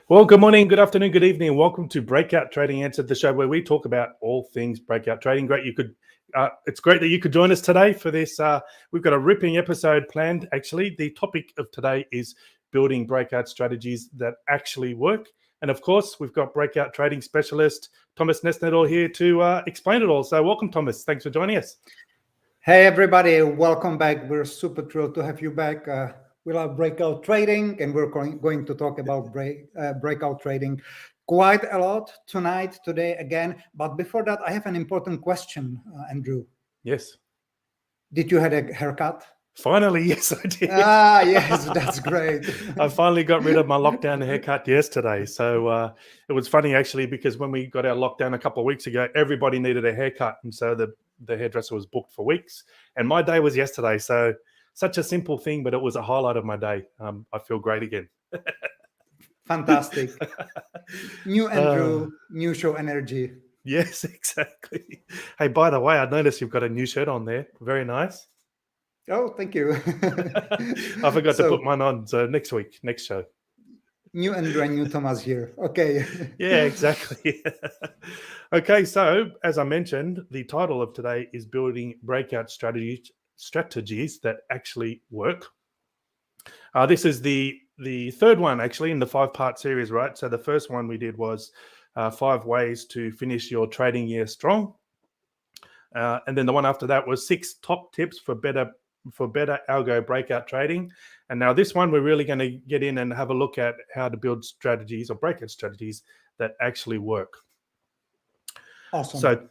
Well, good morning, good afternoon, good evening, and welcome to Breakout Trading Answered, the show where we talk about all things breakout trading. It's great that you could join us today for this. We've got a ripping episode planned. Actually, the topic of today is building breakout strategies that actually work. And of course, we've got breakout trading specialist Tomas Nesnidal here to explain it all. So, welcome, Tomas. Thanks for joining us. Hey, everybody. Welcome back. We're super thrilled to have you back. We love breakout trading, and we're going to talk about breakout trading quite a lot today again. But before that, I have an important question, Andrew. Yes. Did you have a haircut? Finally, yes, I did. Yes, that's great. I finally got rid of my lockdown haircut yesterday. So it was funny, actually, because when we got our lockdown a couple of weeks ago, everybody needed a haircut. And so the hairdresser was booked for weeks. And my day was yesterday. So such a simple thing, but it was a highlight of my day. I feel great again. Fantastic. New Andrew, new show energy. Yes, exactly. Hey, by the way, I noticed you've got a new shirt on there. Very nice. Oh, thank you. I forgot to put mine on. So next week, next show. New Andrew and new Tomas here. Okay. Yeah, exactly. Okay, so as I mentioned, the title of today is building breakout strategies that actually work. This is the third one actually in the 5-part series, right? So the first one we did was 5 ways to finish your trading year strong. And then the one after that was 6 top tips for better algo breakout trading. And now this one, we're really going to get in and have a look at how to build strategies or breakout strategies that actually work. Awesome. So,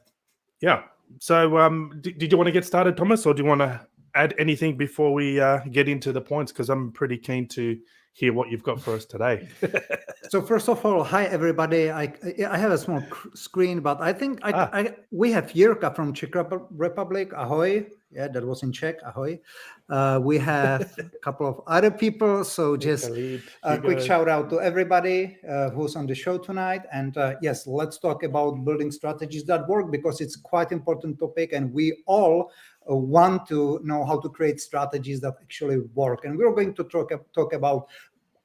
yeah. So did you want to get started, Tomas, or do you want to add anything before we get into the points? Because I'm pretty keen to hear what you've got for us today. So first of all, hi everybody. I have a small screen, but I think we have Jirka from Czech Republic. Ahoy. Yeah, that was in Czech. Ahoy. We have a couple of other people. So just a quick shout out to everybody who's on the show tonight. And yes, let's talk about building strategies that work, because it's quite important topic, and we all want to know how to create strategies that actually work. And we're going to talk about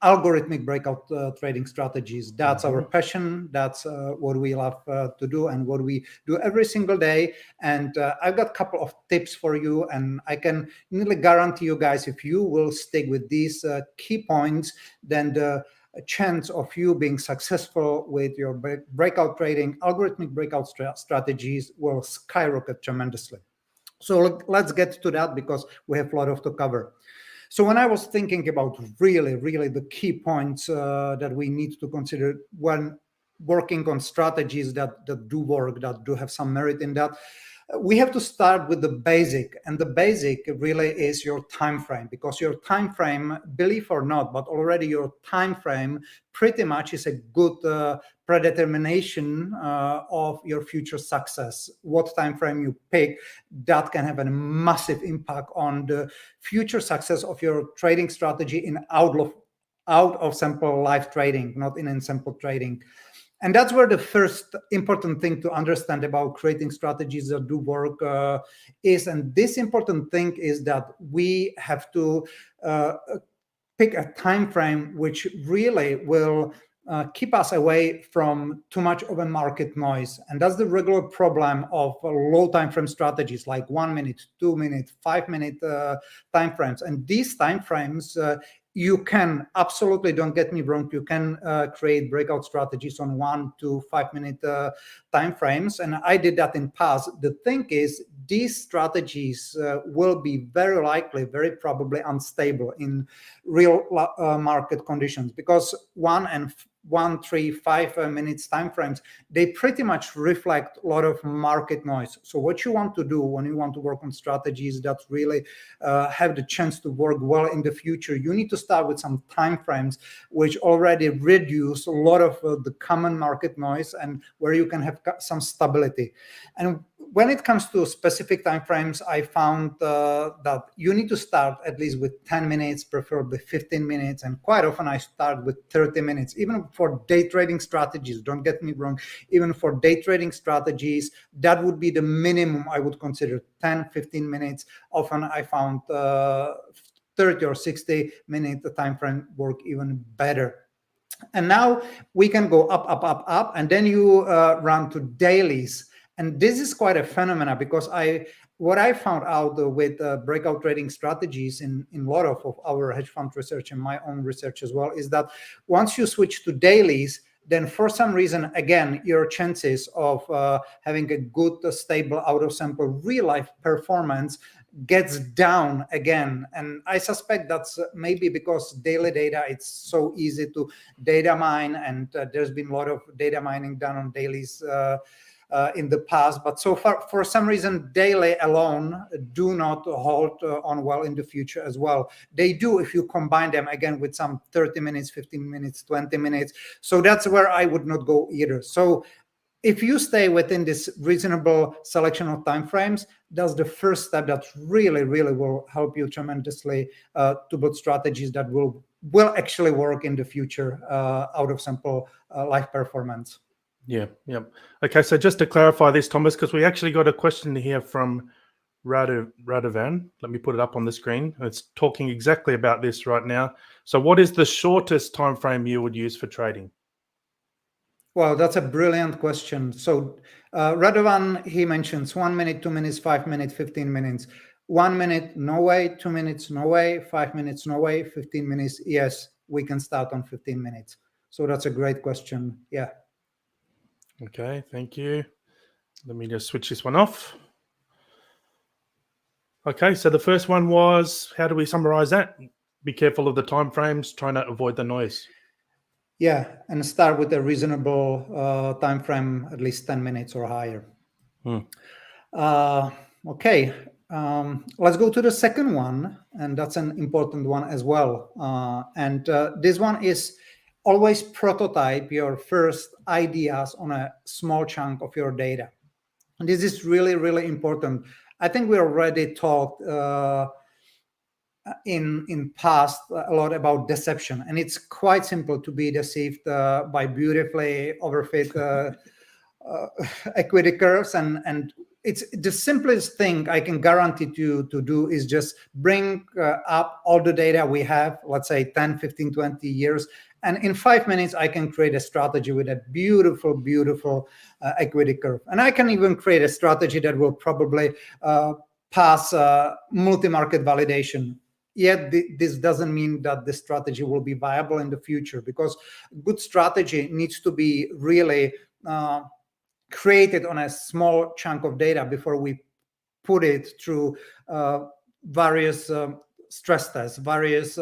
algorithmic breakout trading strategies. That's our passion. That's what we love to do and what we do every single day. And I've got a couple of tips for you, and I can nearly guarantee you guys, if you will stick with these key points, then the chance of you being successful with your breakout trading, algorithmic breakout strategies will skyrocket tremendously. So let's get to that, because we have a lot to cover. So when I was thinking about really the key points that we need to consider when working on strategies that do work, that do have some merit in that, we have to start with the basic. And the basic really is your time frame, because your time frame, believe or not, but already your time frame pretty much is a good predetermination of your future success. What time frame you pick, that can have a massive impact on the future success of your trading strategy in out of sample live trading, not in sample trading. And that's where the first important thing to understand about creating strategies that do work is. And this important thing is that we have to pick a time frame which really will keep us away from too much of a market noise. And that's the regular problem of low time frame strategies, like 1 minute, 2 minute, 5 minute time frames. And these time frames, you can absolutely, don't get me wrong, you can create breakout strategies on 1 to 5 minute time frames, and I did that in past. The thing is, these strategies will be very likely, very probably unstable in real market conditions, because 1, 3, 5 minutes time frames, they pretty much reflect a lot of market noise. So what you want to do when you want to work on strategies that really have the chance to work well in the future, you need to start with some time frames which already reduce a lot of the common market noise, and where you can have some stability. And when it comes to specific time frames, I found that you need to start at least with 10 minutes, preferably 15 minutes. And quite often I start with 30 minutes, even for day trading strategies. Don't get me wrong. Even for day trading strategies, that would be the minimum I would consider, 10, 15 minutes. Often I found 30 or 60 minute time frame work even better. And now we can go up, up, up, up, and then you run to dailies. And this is quite a phenomena, because what I found out with breakout trading strategies in a lot of our hedge fund research and my own research as well, is that once you switch to dailies, then for some reason, again, your chances of having a good, stable, out of sample real life performance gets down again. And I suspect that's maybe because daily data, it's so easy to data mine, and there's been a lot of data mining done on dailies in the past, but so far, for some reason, daily alone do not hold on well in the future as well. They do if you combine them again with some 30 minutes, 15 minutes, 20 minutes. So that's where I would not go either. So if you stay within this reasonable selection of timeframes, that's the first step that really, really will help you tremendously to build strategies that will actually work in the future out of sample live performance. Yeah. Okay, so just to clarify this, Thomas, because we actually got a question here from Radovan. Let me put it up on the screen. It's talking exactly about this right now. So what is the shortest time frame you would use for trading? Well, that's a brilliant question. So Radovan, he mentions 1 minute, 2 minutes, 5 minutes, 15 minutes. 1 minute, no way. 2 minutes, no way. 5 minutes, no way. 15 minutes, yes, we can start on 15 minutes. So that's a great question. Yeah. Okay, thank you. Let me just switch this one off. Okay, so the first one was, how do we summarize that? Be careful of the time frames, try not to avoid the noise. Yeah, and start with a reasonable time frame, at least 10 minutes or higher. Okay, let's go to the second one, and that's an important one as well. This one is always prototype your first ideas on a small chunk of your data. And this is really, really important. I think we already talked in past a lot about deception, and it's quite simple to be deceived by beautifully overfit equity curves, and it's the simplest thing I can guarantee you to do is just bring up all the data we have, let's say 10, 15, 20 years, and in 5 minutes I can create a strategy with a beautiful equity curve. And I can even create a strategy that will probably pass multi-market validation. Yet this doesn't mean that the strategy will be viable in the future, because good strategy needs to be really created on a small chunk of data before we put it through various stress tests, various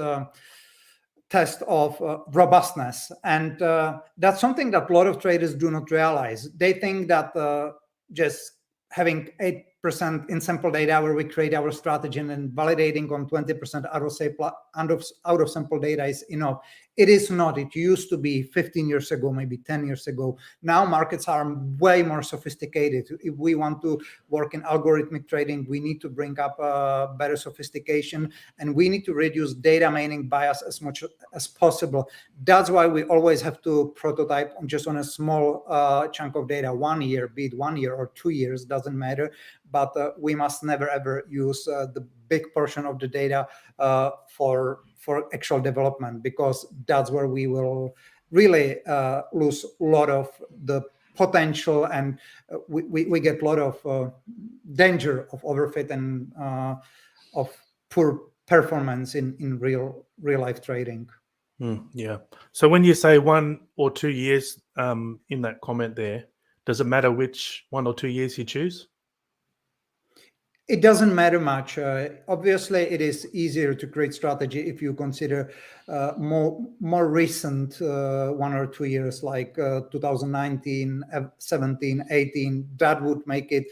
tests of robustness. And that's something that a lot of traders do not realize. They think that just having 8% in sample data where we create our strategy and then validating on 20% out of sample data is enough. It is not. It used to be 15 years ago, maybe 10 years ago. Now markets are way more sophisticated. If we want to work in algorithmic trading, we need to bring up better sophistication, and we need to reduce data mining bias as much as possible. That's why we always have to prototype just on a small chunk of data, 1 year, be it 1 year or 2 years, doesn't matter. But we must never ever use the big portion of the data for actual development, because that's where we will really lose a lot of the potential, and we get a lot of danger of overfit and of poor performance in real life trading. Yeah. So when you say 1 or 2 years in that comment there, does it matter which 1 or 2 years you choose? It doesn't matter much. Obviously, it is easier to create strategy if you consider more recent 1 or 2 years, like 2019, 17, 18. That would make it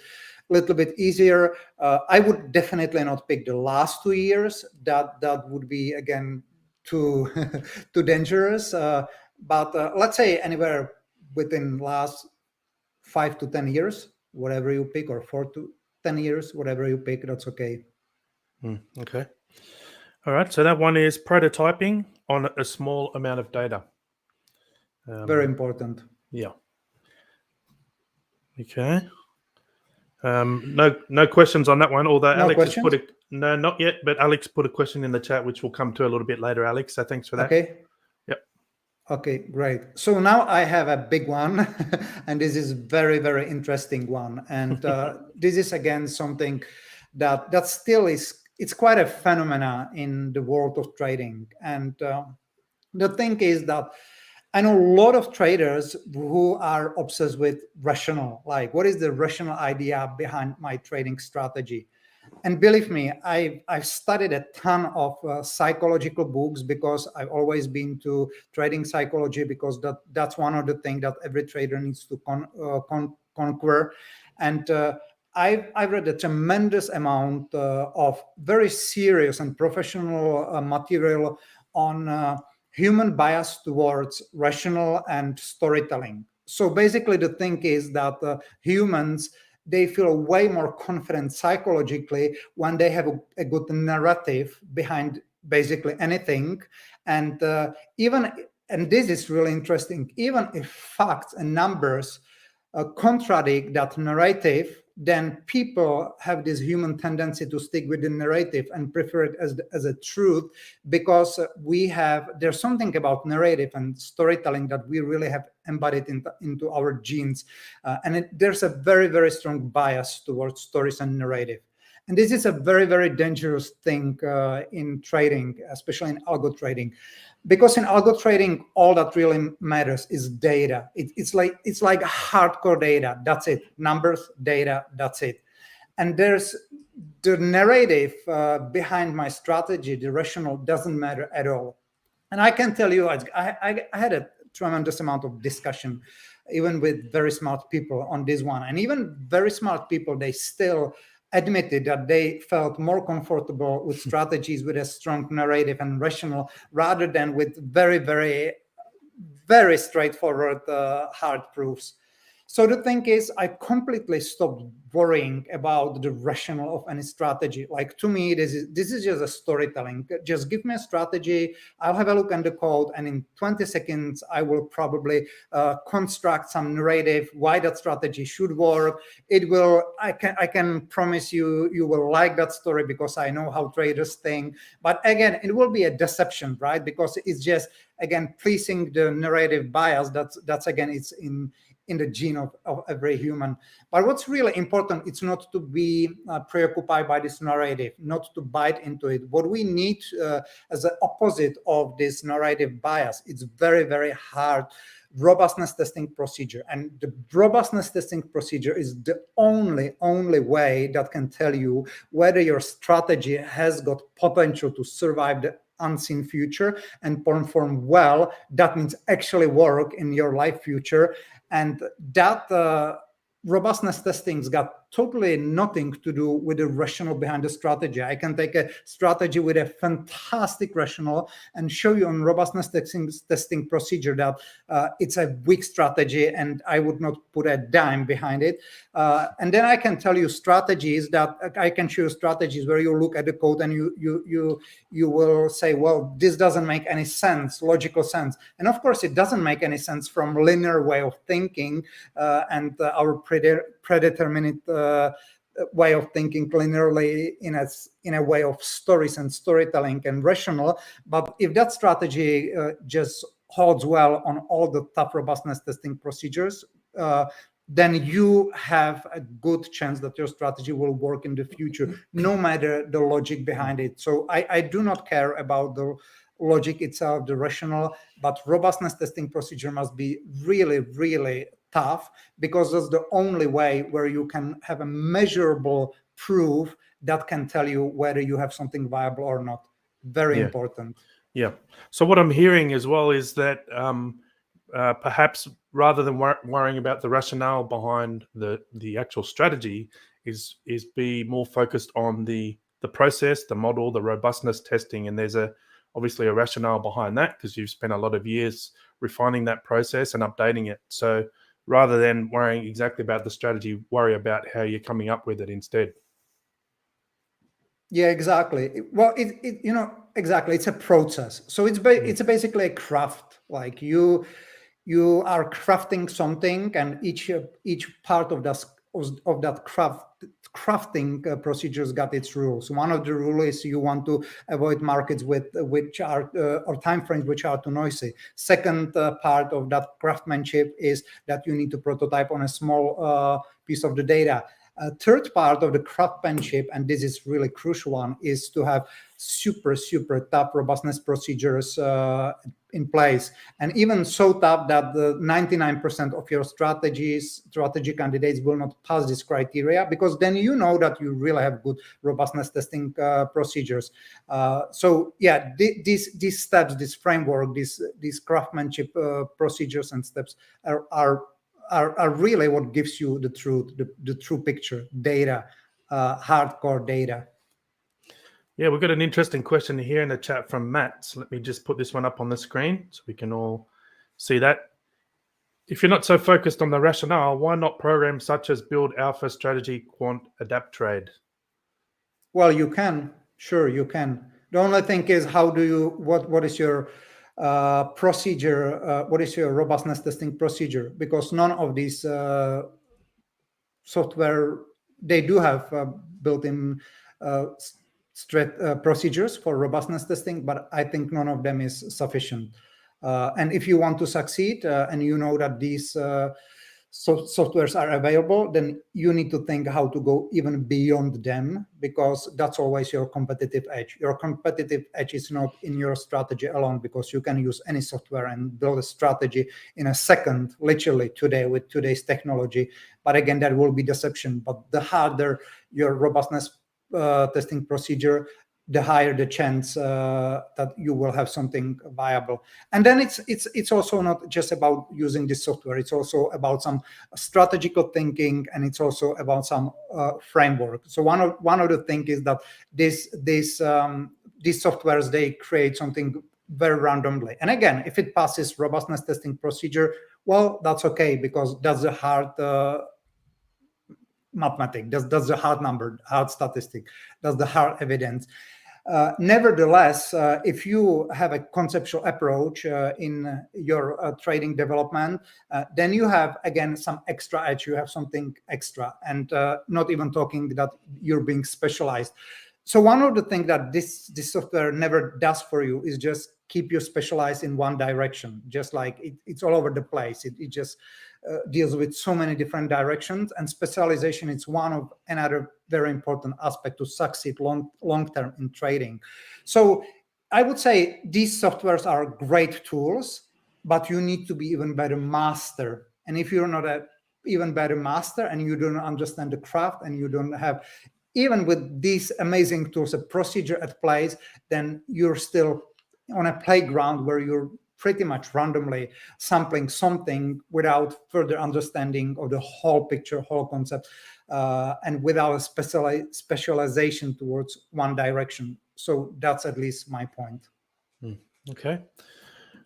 a little bit easier. I would definitely not pick the last 2 years. That would be, again, too too dangerous. But let's say anywhere within last 5 to 10 years, whatever you pick, or 4 to 10 years, whatever you pick, that's okay. Okay. All right. So that one is prototyping on a small amount of data. Very important. Yeah. Okay. No questions on that one. Although No Alex questions? has no, not yet. But Alex put a question in the chat, which we'll come to a little bit later, Alex. So thanks for that. Okay. Yep. Okay, great. So now I have a big one, and this is very, very interesting one. And this is again something that still is, it's quite a phenomena in the world of trading. And the thing is that I know a lot of traders who are obsessed with rational, like what is the rational idea behind my trading strategy? And believe me, I've studied a ton of psychological books because I've always been to trading psychology, because that's one of the things that every trader needs to conquer. And I've read a tremendous amount of very serious and professional material on human bias towards rational and storytelling. So basically, the thing is that humans, they feel way more confident psychologically when they have a good narrative behind basically anything. And even, and this is really interesting, even if facts and numbers contradict that narrative, then people have this human tendency to stick with the narrative and prefer it as a truth, because there's something about narrative and storytelling that we really have embodied into our genes. There's a very, very strong bias towards stories and narrative. And this is a very, very dangerous thing in trading, especially in algo trading, because in algo trading, all that really matters is data. It's like hardcore data. That's it. Numbers, data. That's it. And there's the narrative behind my strategy. The rationale doesn't matter at all. And I can tell you, I had a tremendous amount of discussion, even with very smart people on this one. And even very smart people, they still admitted that they felt more comfortable with strategies with a strong narrative and rational, rather than with very, very, very straightforward hard proofs. So the thing is, I completely stopped worrying about the rationale of any strategy. Like, to me, this is just a storytelling. Just give me a strategy, I'll have a look at the code, and in 20 seconds, I will probably construct some narrative why that strategy should work. It will. I can promise you, you will like that story, because I know how traders think. But again, it will be a deception, right? Because it's just, again, pleasing the narrative bias. That's again, it's in the gene of every human. But what's really important, it's not to be preoccupied by this narrative, not to bite into it. What we need as an opposite of this narrative bias, it's very, very hard robustness testing procedure. And the robustness testing procedure is the only way that can tell you whether your strategy has got potential to survive the unseen future and perform well. That means actually work in your life future. And that robustness testings got totally nothing to do with the rationale behind the strategy. I can take a strategy with a fantastic rationale and show you on robustness testing procedure that it's a weak strategy and I would not put a dime behind it. And then I can tell you strategies that I can show you strategies where you look at the code and you will say, well, this doesn't make any sense, logical sense. And of course, it doesn't make any sense from linear way of thinking and our predetermined way of thinking linearly in a way of stories and storytelling and rational. But if that strategy just holds well on all the tough robustness testing procedures, then you have a good chance that your strategy will work in the future, no matter the logic behind it. So I do not care about the logic itself, the rationale, but robustness testing procedure must be really, really tough, because that's the only way where you can have a measurable proof that can tell you whether you have something viable or not. Very important. Yeah. So what I'm hearing as well is that perhaps rather than worrying about the rationale behind the actual strategy, is be more focused on the process, the model, the robustness testing, and there's obviously a rationale behind that, because you've spent a lot of years refining that process and updating it. So rather than worrying exactly about the strategy, worry about how you're coming up with it instead. Yeah, exactly. Well, exactly. It's a process. So it's basically a craft. Like you are crafting something, and each part of that crafting procedures got its rules. One of the rules is you want to avoid markets which are or timeframes which are too noisy. Second part of that craftsmanship is that you need to prototype on a small piece of the data. Third part of the craftsmanship, and this is really crucial one, is to have super tough robustness procedures in place, and even so tough that the 99% of your strategy candidates will not pass this criteria, because then you know that you really have good robustness testing procedures. So yeah, these steps, this framework, these craftsmanship procedures and steps are really what gives you the truth, the true picture, data, hardcore data. Yeah, we've got an interesting question here in the chat from Matt. So let me just put this one up on the screen so we can all see that. If you're not so focused on the rationale, why not programs such as build alpha strategy, quant, adapt trade? Well, you can. Sure, you can. The only thing is, how do you, what is your procedure? What is your robustness testing procedure? Because none of these software, they do have built-in procedures for robustness testing, but I think none of them is sufficient. And if you want to succeed and you know that these softwares are available, then you need to think how to go even beyond them, because that's always your competitive edge. Your competitive edge is not in your strategy alone, because you can use any software and build a strategy in a second, literally today, with today's technology. But again, that will be deception. But the harder your robustness testing procedure, the higher the chance that you will have something viable. And then it's also not just about using this software. It's also about some strategical thinking, and it's also about some framework. So one of the things is that these softwares, they create something very randomly. And again, if it passes robustness testing procedure, well, that's okay, because that's the hard mathematic, that's the hard number, hard statistic, that's the hard evidence. Nevertheless, if you have a conceptual approach in your trading development, then you have, again, some extra edge, you have something extra, and not even talking that you're being specialized. So one of the things that this software never does for you is just keep you specialized in one direction, just like it's all over the place. It just deals with so many different directions, and specialization is one of another very important aspect to succeed long term in trading. So I would say these softwares are great tools, but you need to be even better master. And if you're not a even better master, and you don't understand the craft, and you don't have, even with these amazing tools, a procedure at place, then you're still on a playground where you're pretty much randomly sampling something without further understanding of the whole picture, whole concept, and without a specialization towards one direction. So that's at least my point. Okay.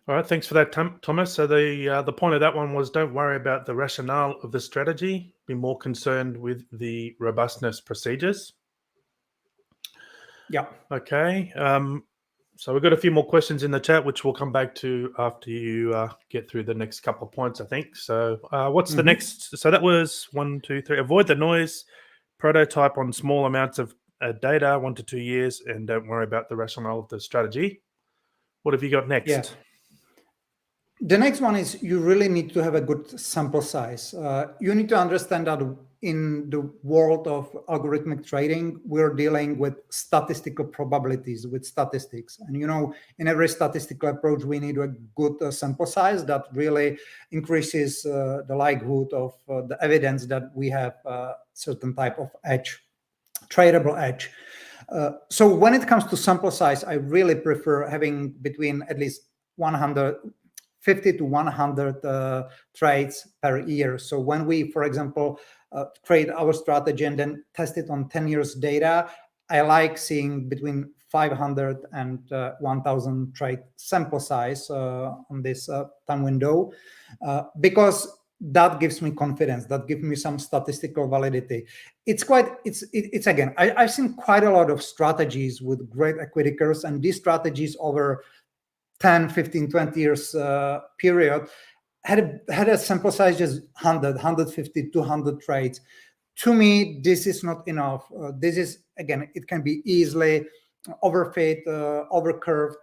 All right. Thanks for that, Thomas. So the point of that one was, don't worry about the rationale of the strategy. Be more concerned with the robustness procedures. Yeah. Okay. So we've got a few more questions in the chat, which we'll come back to after you get through the next couple of points, I think. So what's the next? So that was 1, 2, 3. Avoid the noise, prototype on small amounts of data, 1 to 2 years, and don't worry about the rationale of the strategy. What have you got next? Yeah. The next one is, you really need to have a good sample size. You need to understand that in the world of algorithmic trading, we're dealing with statistical probabilities, with statistics. And, in every statistical approach, we need a good sample size that really increases the likelihood of the evidence that we have a certain type of edge, tradable edge. So when it comes to sample size, I really prefer having between at least 50 to 100 trades per year. So when we, for example, trade our strategy and then test it on 10 years data, I like seeing between 500 and 1,000 trade sample size on this time window, because that gives me confidence, that gives me some statistical validity. It's again, I've seen quite a lot of strategies with great equity curves, and these strategies over 10, 15, 20 years period had a sample size just 100, 150, 200 trades. to me, this is not enough. This is, again, it can be easily overfit, overcurved,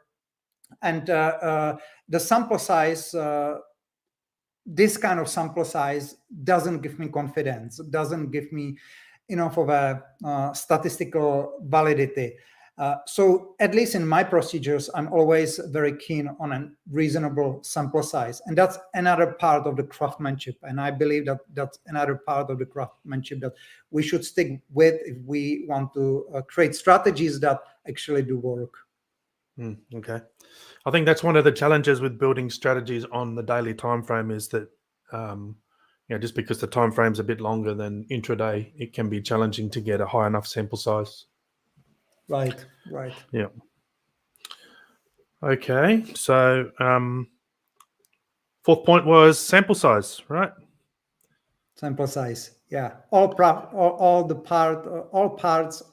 and the sample size, this kind of sample size doesn't give me confidence, doesn't give me enough of a statistical validity. So at least in my procedures, I'm always very keen on a reasonable sample size. And that's another part of the craftsmanship. And I believe that that's another part of the craftsmanship that we should stick with if we want to create strategies that actually do work. Okay. I think that's one of the challenges with building strategies on the daily time frame is that, just because the time frame's a bit longer than intraday, it can be challenging to get a high enough sample size. Right. Yeah. Okay. So fourth point was sample size, right? Sample size. Yeah. All parts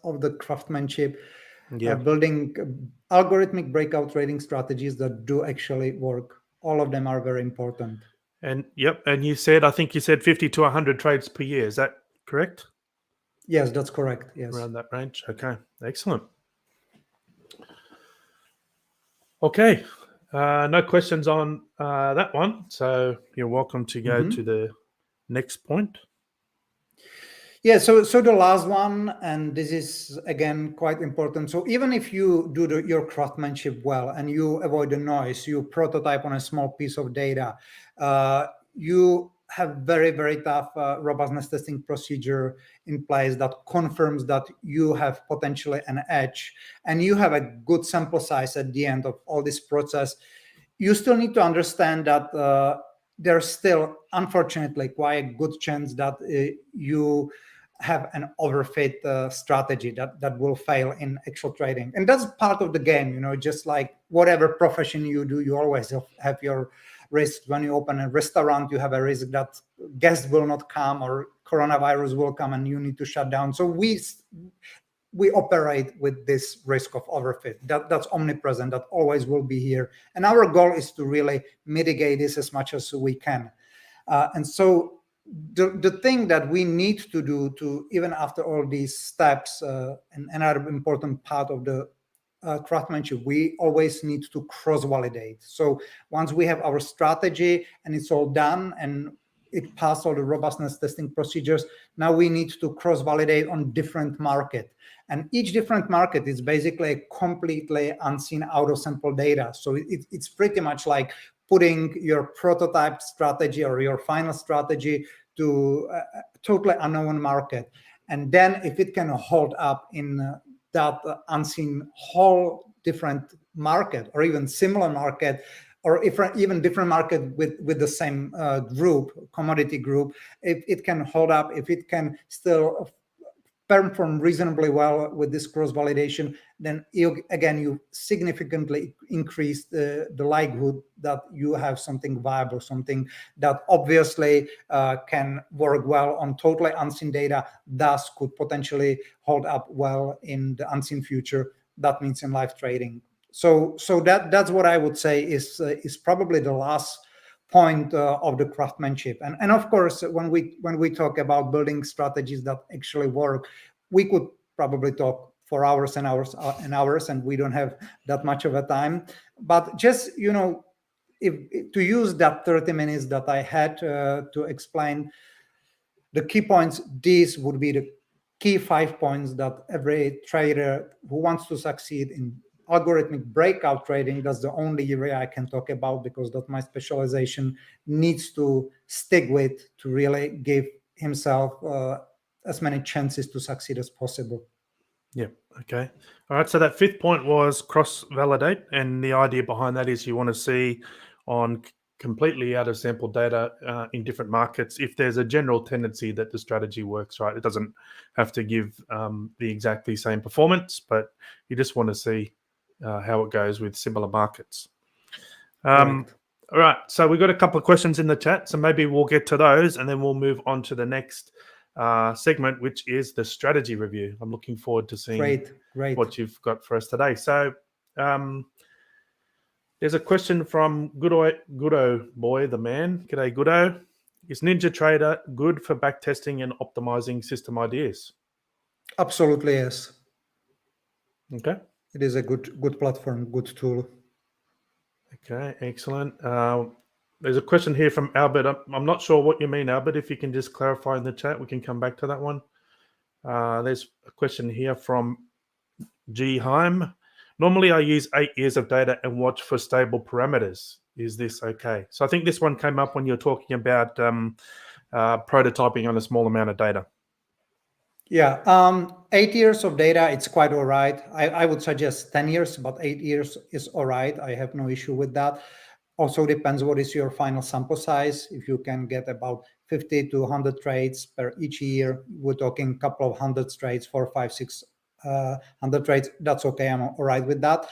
of the craftsmanship. Yeah. Building algorithmic breakout trading strategies that do actually work. All of them are very important. And and I think you said 50 to 100 trades per year. Is that correct? Yes, that's correct. Yes. Around that range. Okay, excellent. Okay, no questions on that one. So you're welcome to go to the next point. Yeah, so the last one, and this is again quite important. So even if you do your craftsmanship well and you avoid the noise, you prototype on a small piece of data, you have very, very tough robustness testing procedure in place that confirms that you have potentially an edge, and you have a good sample size at the end of all this process. You still need to understand that there's still, unfortunately, quite a good chance that you have an overfit strategy that will fail in actual trading. And that's part of the game, just like whatever profession you do, you always have your risk. When you open a restaurant, you have a risk that guests will not come or coronavirus will come and you need to shut down. So we operate with this risk of overfit. That's omnipresent, that always will be here. And our goal is to really mitigate this as much as we can. And so the thing that we need to do to, even after all these steps, and another important part of the craftsmanship, we always need to cross-validate. So once we have our strategy and it's all done and it passed all the robustness testing procedures, now we need to cross-validate on different market. And each different market is basically a completely unseen out-of-sample data. So it's pretty much like putting your prototype strategy or your final strategy to a totally unknown market. And then if it can hold up in that unseen whole different market or even similar market, or even different market with the same commodity group, if it can hold up, if it can still perform reasonably well with this cross-validation, then you significantly increase the likelihood that you have something viable, something that obviously can work well on totally unseen data, thus could potentially hold up well in the unseen future. That means in live trading. So that's what I would say is probably the last point of the craftsmanship. And of course, when we talk about building strategies that actually work, we could probably talk for hours and hours and hours, and we don't have that much of a time. But just, if to use that 30 minutes that I had to explain the key points, these would be the key 5 points that every trader who wants to succeed in algorithmic breakout trading, that's the only area I can talk about because that's my specialization, needs to stick with to really give himself as many chances to succeed as possible. Yeah. Okay. All right. So that fifth point was cross-validate, and the idea behind that is you want to see on completely out of sample data in different markets if there's a general tendency that the strategy works. Right. It doesn't have to give the exactly same performance, but you just want to see how it goes with similar markets. All right. So we've got a couple of questions in the chat, so maybe we'll get to those, and then we'll move on to the next segment, which is the strategy review. I'm looking forward to seeing what you've got for us today. So there's a question from Goodo Boy, the man. G'day, Goodo. Is NinjaTrader good for backtesting and optimizing system ideas? Absolutely, yes. Okay. It is a good platform, good tool. Okay, excellent. There's a question here from Albert. I'm not sure what you mean, Albert. If you can just clarify in the chat, we can come back to that one. There's a question here from G. Heim. Normally, I use 8 years of data and watch for stable parameters. Is this okay? So I think this one came up when you're talking about prototyping on a small amount of data. Yeah, 8 years of data, it's quite all right. I would suggest 10 years, but 8 years is all right. I have no issue with that. Also depends what is your final sample size. If you can get about 50 to 100 trades per each year, we're talking a couple of hundred trades, 4, 5, 6 100 trades. That's okay. I'm all right with that.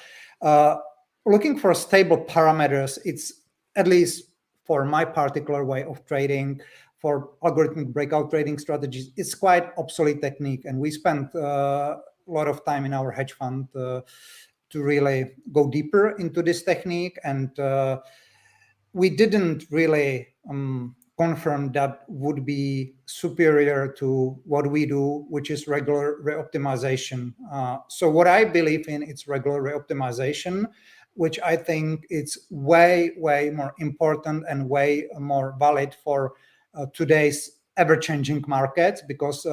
Looking for stable parameters, it's at least for my particular way of trading, for algorithmic breakout trading strategies, it's quite obsolete technique. And we spent a lot of time in our hedge fund to really go deeper into this technique. And we didn't really confirm that would be superior to what we do, which is regular reoptimization. So what I believe in, it's regular reoptimization, which I think it's way, way more important and way more valid for today's ever-changing markets, because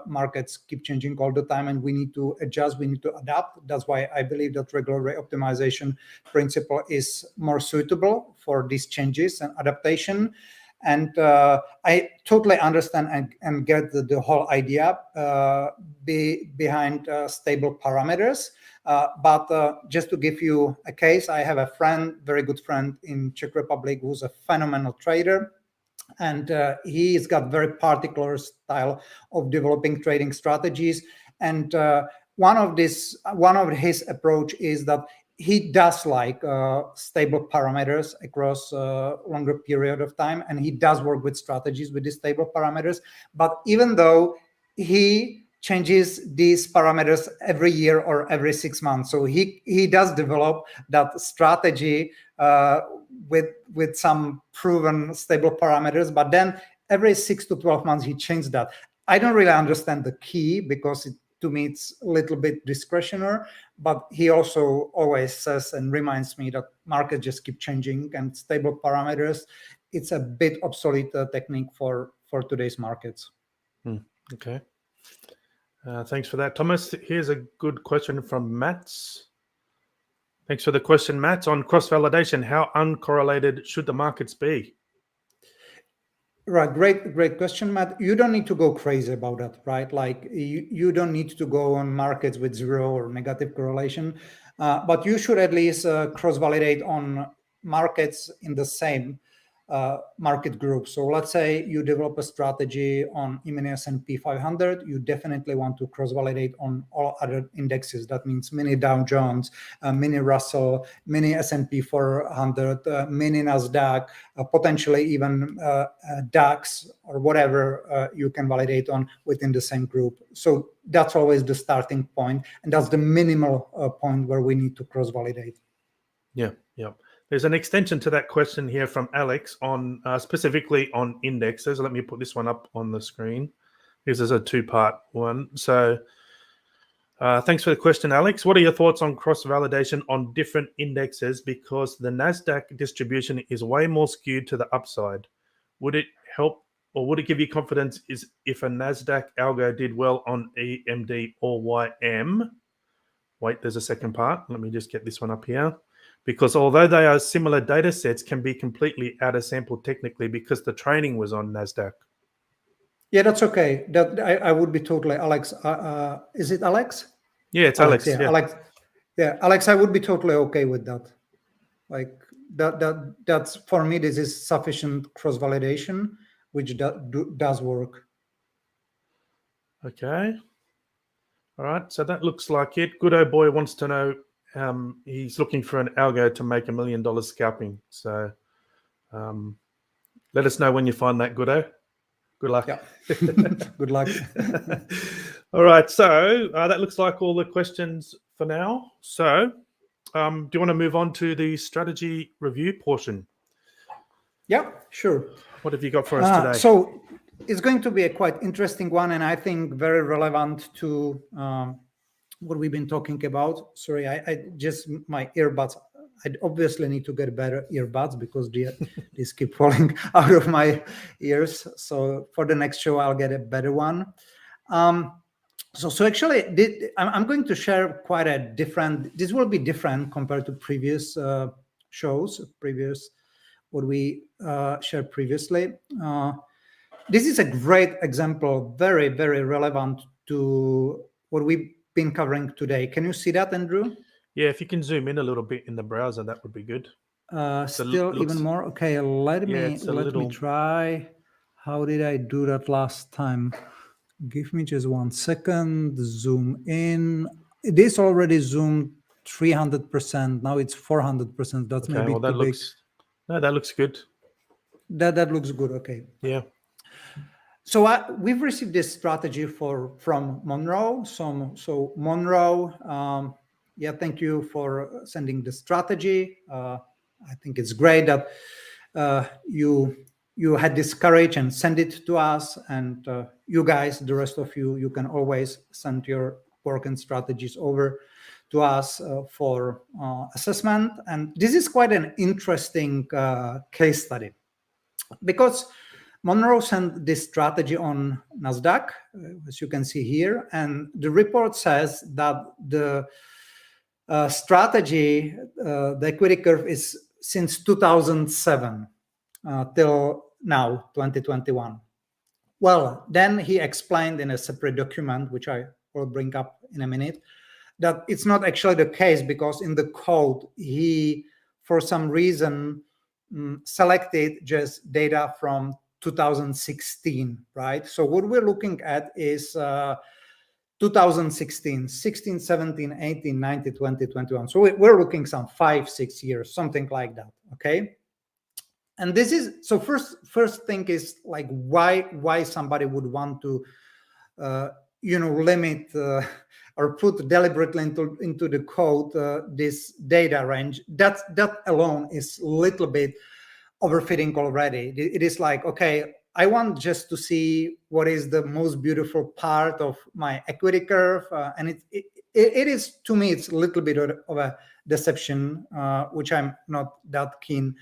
markets keep changing all the time and we need to adjust, we need to adapt. That's why I believe that regular reoptimization principle is more suitable for these changes and adaptation. And I totally understand and get the whole idea behind stable parameters. But just to give you a case, I have a friend, very good friend in Czech Republic, who's a phenomenal trader. And he's got very particular style of developing trading strategies. And one of his approach is that he does like stable parameters across a longer period of time, and he does work with strategies with these stable parameters. But even though he changes these parameters every year or every 6 months, so he does develop that strategy with some proven stable parameters, but then every 6 to 12 months he changed that. I don't really understand the key, because to me it's a little bit discretionary, but he also always says and reminds me that markets just keep changing, and stable parameters, it's a bit obsolete technique for today's markets. Okay. Thanks for that, Thomas. Here's a good question from Mats. Thanks for the question, Matt. On cross-validation, how uncorrelated should the markets be? Right, great question, Matt. You don't need to go crazy about that, right? Like you don't need to go on markets with 0 or negative correlation, but you should at least cross-validate on markets in the same market group. So let's say you develop a strategy on mini S&P 500, you definitely want to cross-validate on all other indexes. That means mini Dow Jones, mini Russell, mini S&P 400, mini NASDAQ, potentially even DAX or whatever you can validate on within the same group. So that's always the starting point, and that's the minimal point where we need to cross-validate. Yeah. There's an extension to that question here from Alex on specifically on indexes. Let me put this one up on the screen. This is a 2-part one. So thanks for the question, Alex. What are your thoughts on cross-validation on different indexes? Because the NASDAQ distribution is way more skewed to the upside. Would it help, or would it give you confidence if a NASDAQ algo did well on EMD or YM? Wait, there's a second part. Let me just get this one up here. Because although they are similar data sets, can be completely out of sample technically because the training was on NASDAQ. Yeah, that's okay. That I would be totally, Alex. Is it Alex? Yeah, it's Alex. Yeah, Alex. Yeah, Alex. I would be totally okay with that. Like that's for me. This is sufficient cross-validation, which does work. Okay. All right. So that looks like it. Good old boy wants to know. He's looking for an algo to make $1 million scalping. So let us know when you find that, Goodo. Good luck. Yeah. Good luck. All right. So that looks like all the questions for now. So do you want to move on to the strategy review portion? Yeah, sure. What have you got for us today? So it's going to be a quite interesting one, and I think very relevant to what we've been talking about. Sorry, I just my earbuds. I obviously need to get better earbuds because these keep falling out of my ears. So for the next show, I'll get a better one. So actually, I'm going to share quite a different. This will be different compared to previous shows, what we shared previously. This is a great example, very, very relevant to what we've been covering today. Can you see that, Andrew? Yeah, if you can zoom in a little bit in the browser, that would be good. Still even more. Okay, let me try. How did I do that last time? Give me just 1 second. Zoom in. This already zoomed 300%. Now it's 400%. That's okay, maybe well, that too looks big. no, that looks good. That looks good. Okay. Yeah. So we've received this strategy from Monroe. So Monroe, yeah, thank you for sending the strategy. I think it's great that you had this courage and send it to us. And you guys, the rest of you, you can always send your work and strategies over to us for assessment. And this is quite an interesting case study because Monroe sent this strategy on NASDAQ, as you can see here, and the report says that the strategy, the equity curve is since 2007 till now, 2021. Well, then he explained in a separate document, which I will bring up in a minute, that it's not actually the case because in the code, he, for some reason, selected just data from 2016, right? So what we're looking at is 2016, 16, 17, 18, 19, 20, 21. So we're looking some 5-6 years, something like that, okay? And this is, so first thing is like why somebody would want to, limit or put deliberately into the code this data range. That alone is a little bit overfitting already. It is like, okay, I want just to see what is the most beautiful part of my equity curve, and it is, to me, it's a little bit of a deception, which I'm not that keen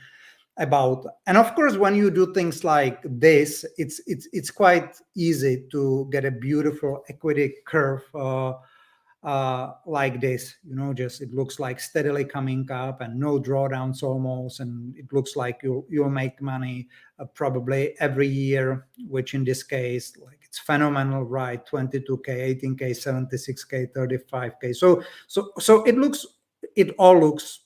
about. And of course, when you do things like this, it's quite easy to get a beautiful equity curve like this, just it looks like steadily coming up and no drawdowns almost, and it looks like you'll make money probably every year, which in this case, like, it's phenomenal, right? 22K, 18K, 76K, 35K. So it all looks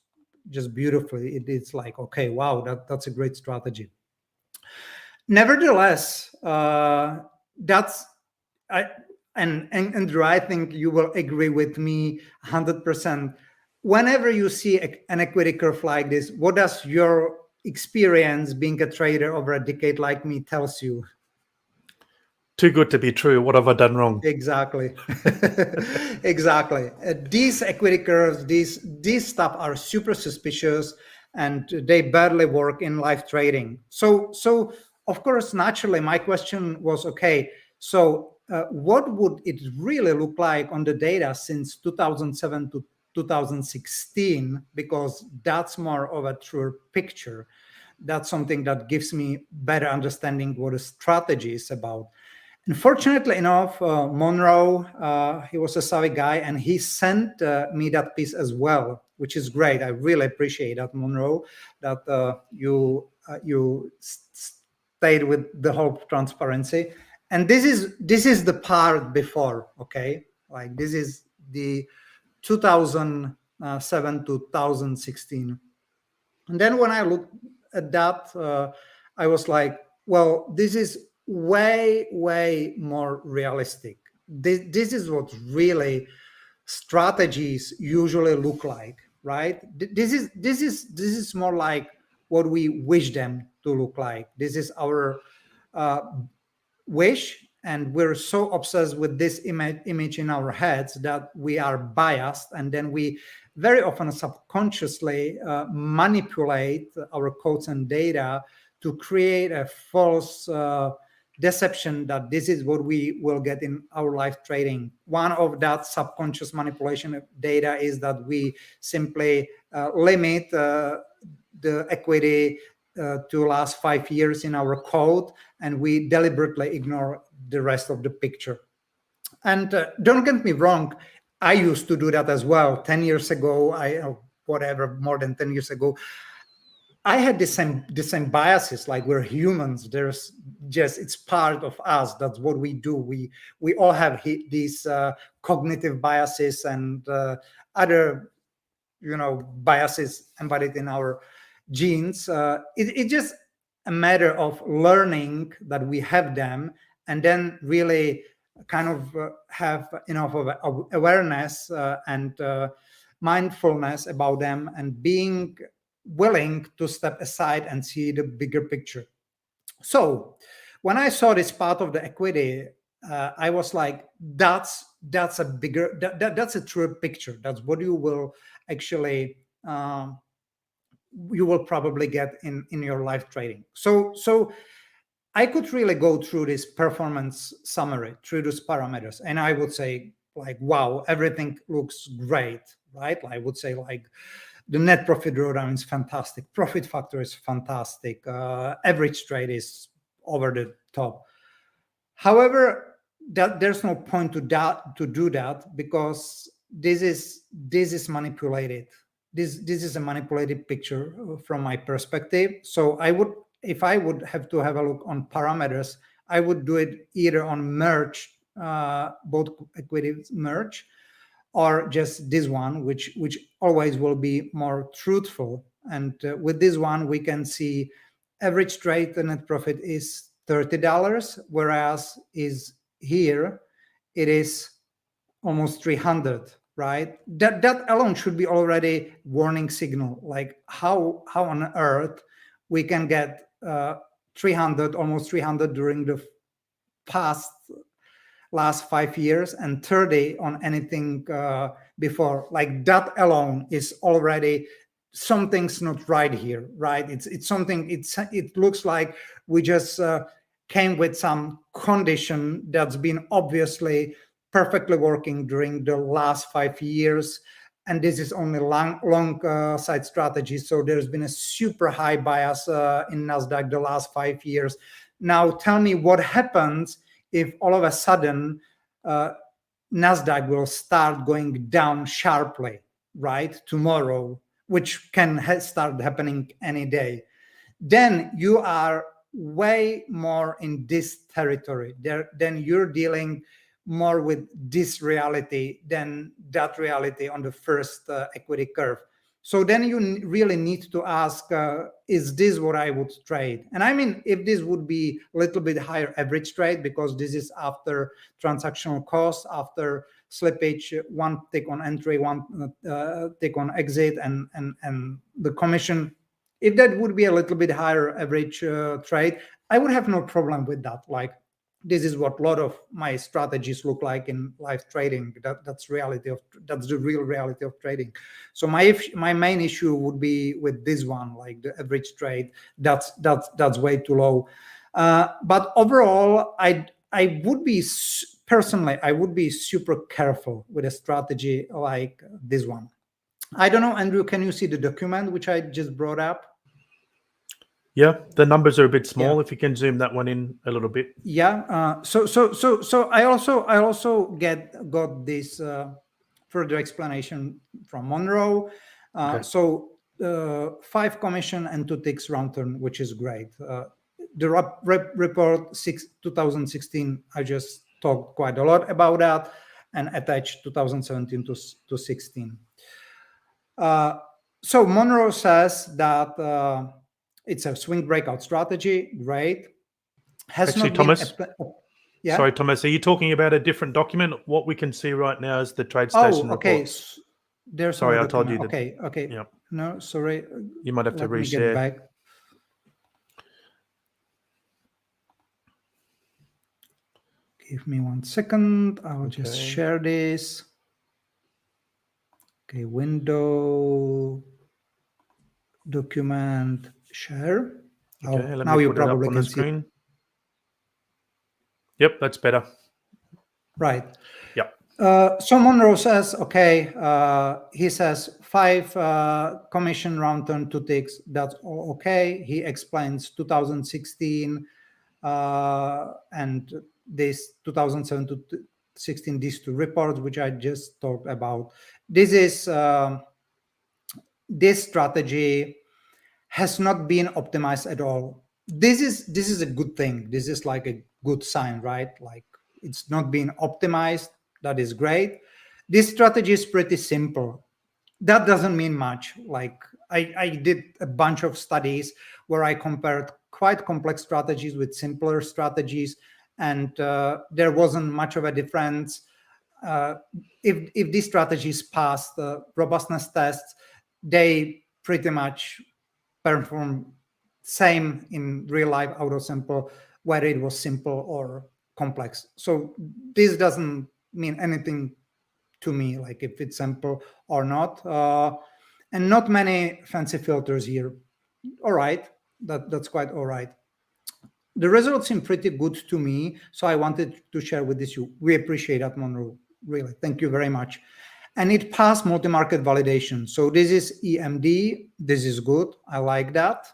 just beautifully. It's like, okay, wow, that's a great strategy. Nevertheless, and Andrew, I think you will agree with me 100%. Whenever you see an equity curve like this, what does your experience being a trader over a decade like me tells you? Too good to be true. What have I done wrong? Exactly. Exactly. These equity curves, these stuff are super suspicious, and they barely work in live trading. So of course, naturally, my question was, okay, so what would it really look like on the data since 2007 to 2016? Because that's more of a true picture. That's something that gives me better understanding what a strategy is about. Unfortunately enough, Monroe, he was a savvy guy, and he sent me that piece as well, which is great. I really appreciate that, Monroe, that you stayed with the whole transparency. And this is the part before, okay? Like, this is the 2007 to 2016. And then when I looked at that, I was like, well, this is way more realistic. This is what really strategies usually look like, right? This is more like what we wish them to look like. This is our wish, and we're so obsessed with this image in our heads that we are biased, and then we very often subconsciously manipulate our codes and data to create a false deception that this is what we will get in our live trading. One of that subconscious manipulation of data is that we simply limit the equity to last 5 years in our code, and we deliberately ignore the rest of the picture. And don't get me wrong, I used to do that as well 10 years ago, more than 10 years ago. I had the same biases. Like, we're humans. It's part of us. That's what we do. We all have these cognitive biases and other, biases embedded in our genes. It's just a matter of learning that we have them, and then really kind of have enough of awareness and mindfulness about them, and being willing to step aside and see the bigger picture. So when I saw this part of the equity, I was like, that's a true picture. That's what you will actually you will probably get in your live trading. So I could really go through this performance summary, through those parameters, and I would say, like, wow, everything looks great, right? I would say, like, the net profit drawdown is fantastic, profit factor is fantastic, average trade is over the top. However, there's no point to do that, because this is manipulated. This is a manipulated picture from my perspective. So if I would have to have a look on parameters, I would do it either on merge, both equities merge, or just this one, which always will be more truthful. And with this one, we can see average trade net profit is $30, whereas here it is almost 300, right? That alone should be already warning signal. Like, how on earth we can get 300, almost 300 during the last 5 years, and 30 on anything before. Like, that alone is already something's not right here, right? It's something. It looks like we just came with some condition that's been obviously perfectly working during the last 5 years, and this is only long side strategy. So there's been a super high bias in NASDAQ the last 5 years. Now tell me what happens if all of a sudden NASDAQ will start going down sharply, right, tomorrow, which can start happening any day. Then you are way more in this territory. Then you're dealing more with this reality than that reality on the first equity curve. So then you really need to ask, is this what I would trade? And I mean, if this would be a little bit higher average trade, because this is after transactional costs, after slippage, one tick on entry, one tick on exit, and the commission. If that would be a little bit higher average trade, I would have no problem with that. Like, this is what a lot of my strategies look like in live trading. That's the real reality of trading. So my main issue would be with this one, like the average trade. That's way too low. But overall, I would be personally, I would be super careful with a strategy like this one. I don't know, Andrew, can you see the document which I just brought up? Yeah, the numbers are a bit small. Yeah. If you can zoom that one in a little bit. Yeah. So I also got this further explanation from Monroe. Okay. So 5 commission and 2 ticks round turn, which is great. The report 2016, I just talked quite a lot about that, and attached 2017 to 16. So Monroe says that it's a swing breakout strategy. Great. Actually, Thomas. Yeah? Sorry, Thomas. Are you talking about a different document? What we can see right now is the TradeStation reports. There's sorry, no I told you that. Okay. Yeah. No, sorry. You might have to reshare. Let me get back. Give me 1 second. I'll just share this. Okay, window, document, share. Okay, let now me you put it up probably on the can see. screen. Yep, that's better. Right. Yep. So Monroe says, okay, he says 5 commission round turn 2 ticks. That's all okay. He explains 2016 and this 2007 to 16, these 2 reports, which I just talked about. This is this strategy has not been optimized at all. This is a good thing. This is like a good sign, right? Like it's not being optimized. That is great. This strategy is pretty simple. That doesn't mean much. Like I did a bunch of studies where I compared quite complex strategies with simpler strategies, and there wasn't much of a difference. If these strategies pass the robustness tests, they pretty much perform same in real life auto sample, whether it was simple or complex. So this doesn't mean anything to me, like if it's simple or not. And not many fancy filters here. All right, that's quite all right. The results seem pretty good to me, so I wanted to share with you. We appreciate that, Monroe. Really, thank you very much. And it passed multi-market validation. So this is EMD. This is good. I like that.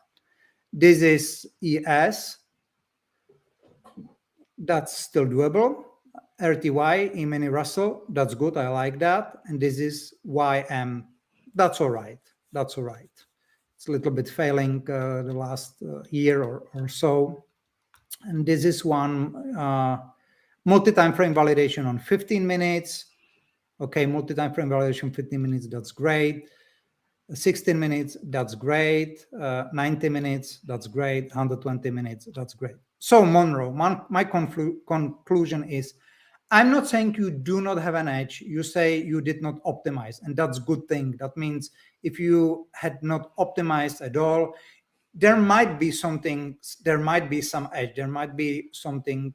This is ES. That's still doable. RTY, E-mini Russell. That's good. I like that. And this is YM. That's all right. That's all right. It's a little bit failing the last year or so. And this is one multi-time frame validation on 15 minutes. Okay, multi-time frame validation 15 minutes, that's great. 16 minutes, that's great. 90 minutes, that's great. 120 minutes, that's great. So Monroe, my conclusion is, I'm not saying you do not have an edge. You say you did not optimize, and that's a good thing. That means if you had not optimized at all, there might be something, there might be some edge, there might be something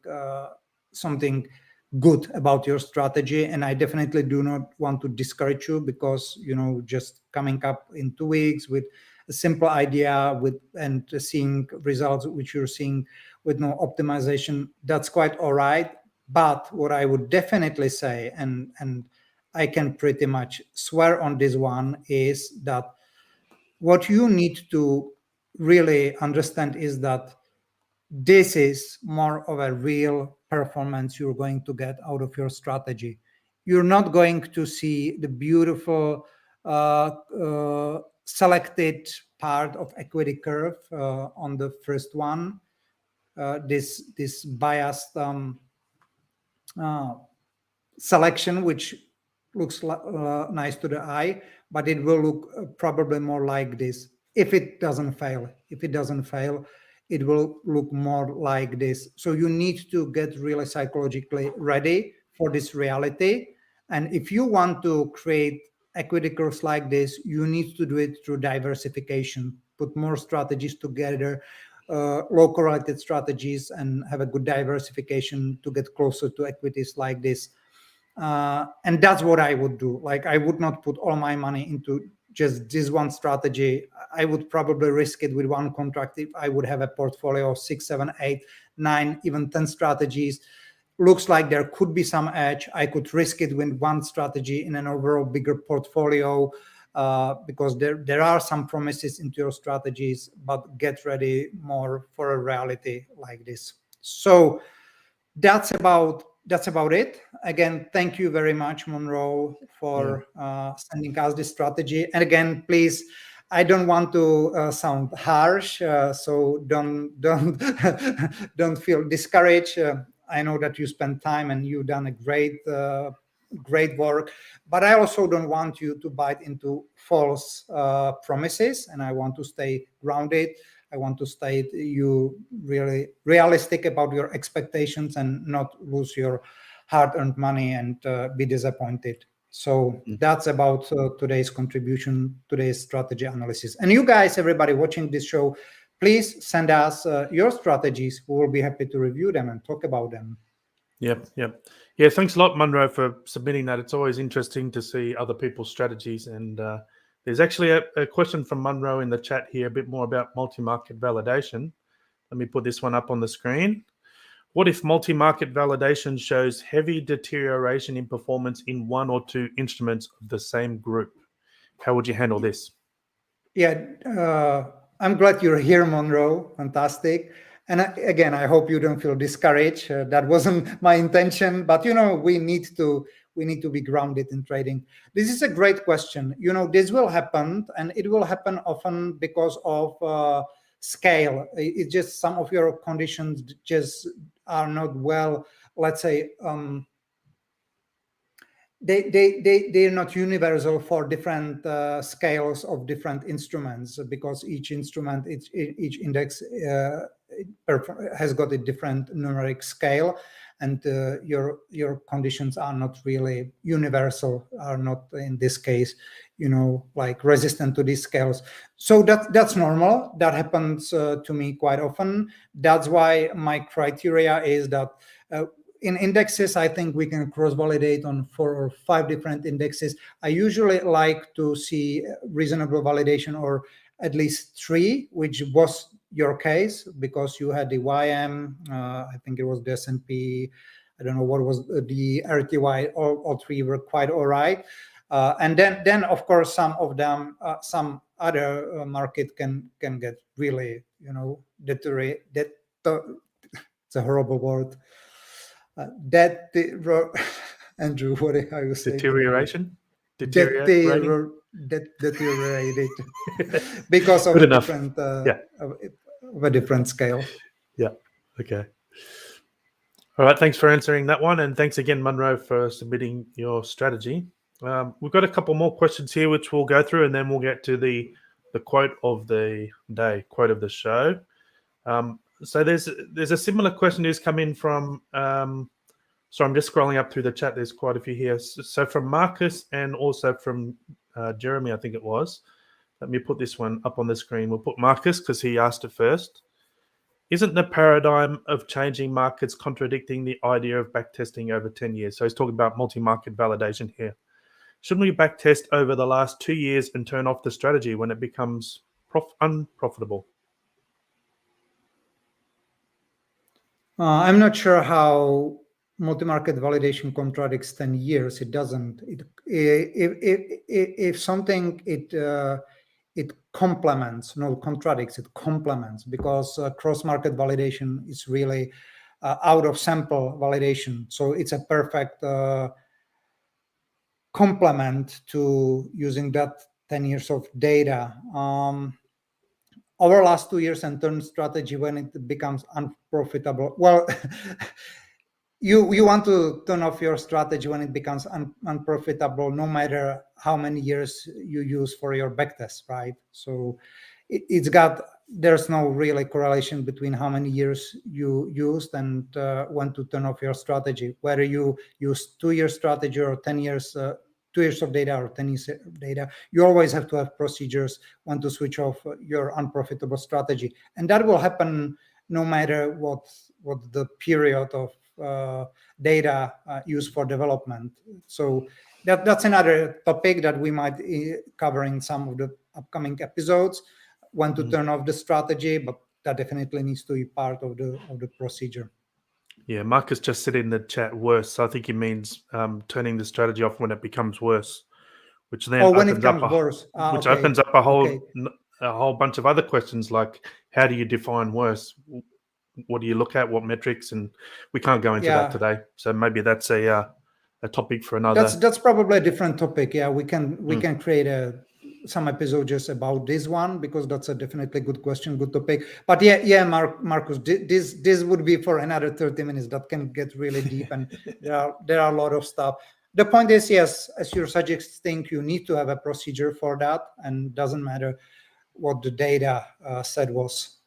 good about your strategy, and I definitely do not want to discourage you, because just coming up in 2 weeks with a simple idea and seeing results which you're seeing with no optimization, that's quite all right. But what I would definitely say, and I can pretty much swear on this one, is that what you need to really understand is that this is more of a real performance you're going to get out of your strategy. You're not going to see the beautiful selected part of equity curve on the first one, this biased selection, which looks nice to the eye, but it will look probably more like this if it doesn't fail. If it doesn't fail, it will look more like this. So you need to get really psychologically ready for this reality. And if you want to create equity curves like this, you need to do it through diversification, put more strategies together, low correlated strategies, and have a good diversification to get closer to equities like this. And that's what I would do. Like, I would not put all my money into just this one strategy. I would probably risk it with one contract if I would have a portfolio of 6, 7, 8, 9, even 10 strategies. Looks like there could be some edge. I could risk it with one strategy in an overall bigger portfolio, because there are some promises into your strategies, but get ready more for a reality like this. So that's about it. Again, thank you very much, Monroe, for sending us this strategy. And again, please, I don't want to sound harsh, so don't don't feel discouraged. I know that you spent time and you've done a great work, but I also don't want you to bite into false promises, and I want to stay grounded. I want to stay you really realistic about your expectations and not lose your hard-earned money and be disappointed. So that's about today's contribution, today's strategy analysis. And you guys, everybody watching this show, please send us your strategies. We will be happy to review them and talk about them. Yep. Yeah, thanks a lot, Monroe, for submitting that. It's always interesting to see other people's strategies. And there's actually a question from Monroe in the chat here, a bit more about multi-market validation. Let me put this one up on the screen. What if multi-market validation shows heavy deterioration in performance in one or two instruments of the same group? How would you handle this? Yeah, I'm glad you're here, Monroe. Fantastic. And again, I hope you don't feel discouraged. That wasn't my intention, but we need to be grounded in trading. This is a great question. This will happen, and it will happen often because of scale. It's just some of your conditions just are not well, let's say, they're not universal for different scales of different instruments, because each instrument, each index has got a different numeric scale, and your conditions are not really universal, are not in this case like resistant to these scales. So that's normal. That happens to me quite often. That's why my criteria is that in indexes, I think we can cross-validate on 4 or 5 different indexes. I usually like to see reasonable validation, or at least 3, which was your case, because you had the YM, I think it was the S&P, I don't know what was the RTY, all 3 were quite all right. And then of course, some of them, some other market can get really, deteriorate. It's a horrible word. Andrew, what are you saying? Deterioration? Deteriorated because of a different scale. Yeah. Okay. All right. Thanks for answering that one, and thanks again, Monroe, for submitting your strategy. We've got a couple more questions here, which we'll go through, and then we'll get to the quote of the day, quote of the show. So there's a similar question who's come in from. So I'm just scrolling up through the chat. There's quite a few here. So from Marcus and also from Jeremy, I think it was. Let me put this one up on the screen. We'll put Marcus because he asked it first. Isn't the paradigm of changing markets contradicting the idea of backtesting over 10 years? So he's talking about multi-market validation here. Shouldn't we backtest over the last 2 years and turn off the strategy when it becomes unprofitable? I'm not sure how multi-market validation contradicts 10 years. It doesn't. If something it complements, no contradicts, it complements, because cross-market validation is really out of sample validation. So it's a perfect complement to using that 10 years of data. Over last 2 years and turn strategy when it becomes unprofitable. Well, you want to turn off your strategy when it becomes unprofitable, no matter how many years you use for your backtest, right? So there's no really correlation between how many years you used and when to turn off your strategy, whether you use 2-year strategy or 10 years, 2 years of data or 10 years of data. You always have to have procedures when to switch off your unprofitable strategy, and that will happen no matter what the period of data used for development. So that's another topic that we might cover in some of the upcoming episodes, when to turn off the strategy, but that definitely needs to be part of the procedure. Yeah, Marcus just said in the chat worse. So I think he means turning the strategy off when it becomes worse, which then opens up a whole bunch of other questions, like how do you define worse? What do you look at? What metrics? And we can't go into that today. So maybe that's a topic for another. That's probably a different topic. Yeah, we can create some episode just about this one, because that's a definitely good question, good topic. But Marcus, this would be for another 30 minutes. That can get really deep, and there are a lot of stuff. The point is, yes, as you're suggesting, you need to have a procedure for that, and doesn't matter what the data said was.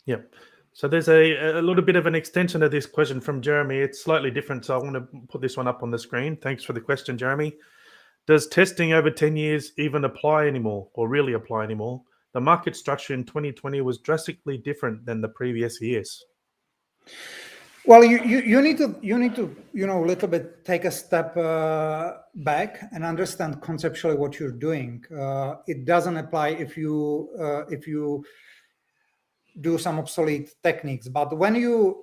Yep. So there's a little bit of an extension of this question from Jeremy. It's slightly different, so I want to put this one up on the screen. Thanks for the question, Jeremy. Does testing over 10 years even apply anymore, or really apply anymore? The market structure in 2020 was drastically different than the previous years. Well, you need to a little bit take a step back and understand conceptually what you're doing. It doesn't apply if you do some obsolete techniques. But when you